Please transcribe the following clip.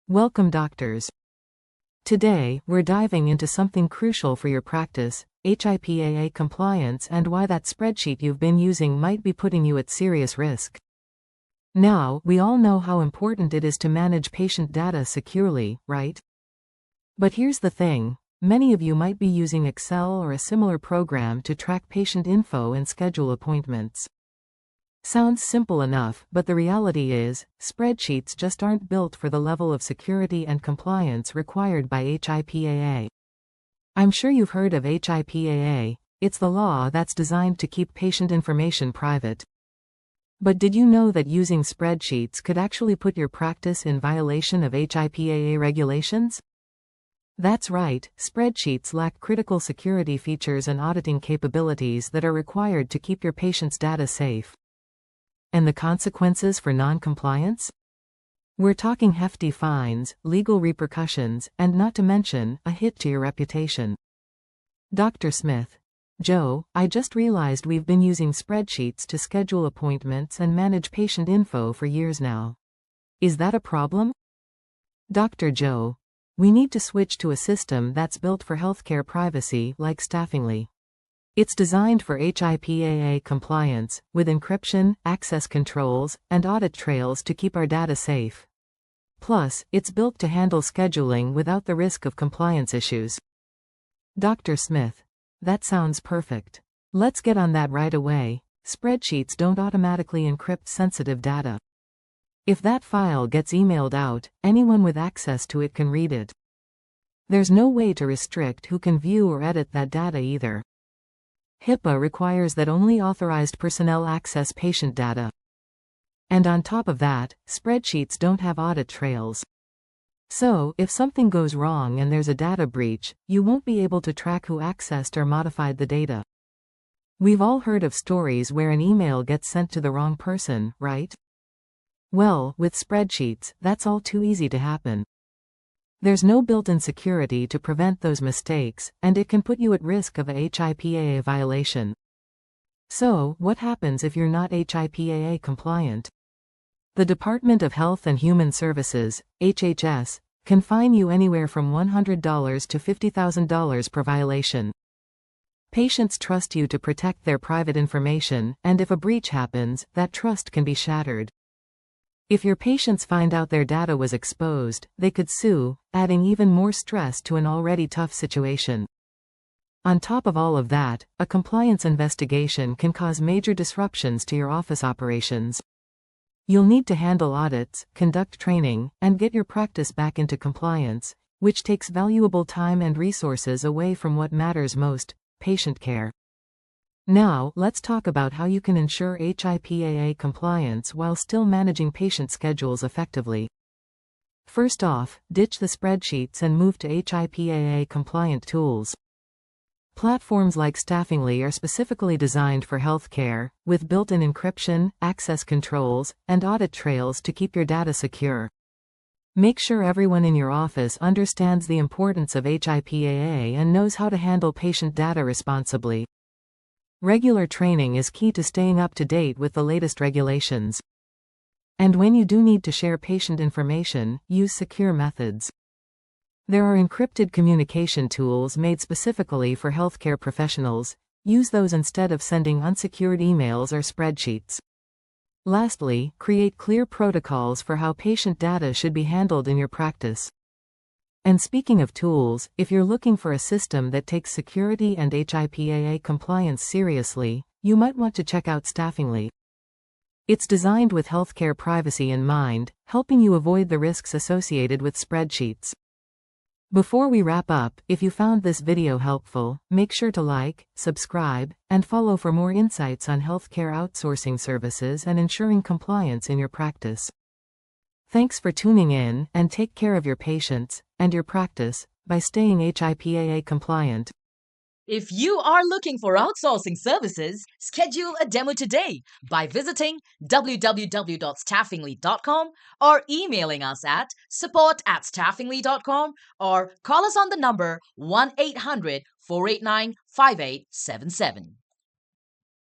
Welcome, doctors. Today, we're diving into something crucial for your practice, HIPAA compliance, and why that spreadsheet you've been using might be putting you at serious risk. Now, we all know how important it is to manage patient data securely, right? But here's the thing. Many of you might be using Excel or a similar program to track patient info and schedule appointments. Sounds simple enough, but the reality is, spreadsheets just aren't built for the level of security and compliance required by HIPAA. I'm sure you've heard of HIPAA. It's the law that's designed to keep patient information private. But did you know that using spreadsheets could actually put your practice in violation of HIPAA regulations? That's right, spreadsheets lack critical security features and auditing capabilities that are required to keep your patient's data safe. And the consequences for non-compliance? We're talking hefty fines, legal repercussions, and not to mention, a hit to your reputation. Dr. Smith. Joe, I just realized we've been using spreadsheets to schedule appointments and manage patient info for years now. Is that a problem? Dr. Joe. We need to switch to a system that's built for healthcare privacy, like Staffingly. It's designed for HIPAA compliance, with encryption, access controls, and audit trails to keep our data safe. Plus, it's built to handle scheduling without the risk of compliance issues. Dr. Smith. That sounds perfect. Let's get on that right away. Spreadsheets don't automatically encrypt sensitive data. If that file gets emailed out, anyone with access to it can read it. There's no way to restrict who can view or edit that data either. HIPAA requires that only authorized personnel access patient data. And on top of that, spreadsheets don't have audit trails. So, if something goes wrong and there's a data breach, you won't be able to track who accessed or modified the data. We've all heard of stories where an email gets sent to the wrong person, right? Well, with spreadsheets, that's all too easy to happen. There's no built-in security to prevent those mistakes, and it can put you at risk of a HIPAA violation. So, what happens if you're not HIPAA compliant? The Department of Health and Human Services, HHS, can fine you anywhere from $100 to $50,000 per violation. Patients trust you to protect their private information, and if a breach happens, that trust can be shattered. If your patients find out their data was exposed, they could sue, adding even more stress to an already tough situation. On top of all of that, a compliance investigation can cause major disruptions to your office operations. You'll need to handle audits, conduct training, and get your practice back into compliance, which takes valuable time and resources away from what matters most, patient care. Now, let's talk about how you can ensure HIPAA compliance while still managing patient schedules effectively. First off, ditch the spreadsheets and move to HIPAA compliant tools. Platforms like Staffingly are specifically designed for healthcare, with built-in encryption, access controls, and audit trails to keep your data secure. Make sure everyone in your office understands the importance of HIPAA and knows how to handle patient data responsibly. Regular training is key to staying up to date with the latest regulations. And when you do need to share patient information, use secure methods. There are encrypted communication tools made specifically for healthcare professionals. Use those instead of sending unsecured emails or spreadsheets. Lastly, create clear protocols for how patient data should be handled in your practice. And speaking of tools, if you're looking for a system that takes security and HIPAA compliance seriously, you might want to check out Staffingly. It's designed with healthcare privacy in mind, helping you avoid the risks associated with spreadsheets. Before we wrap up, if you found this video helpful, make sure to like, subscribe, and follow for more insights on healthcare outsourcing services and ensuring compliance in your practice. Thanks for tuning in, and take care of your patients and your practice by staying HIPAA compliant. If you are looking for outsourcing services, schedule a demo today by visiting www.staffingly.com or emailing us at support@staffingly.com or call us on the number 1-800-489-5877.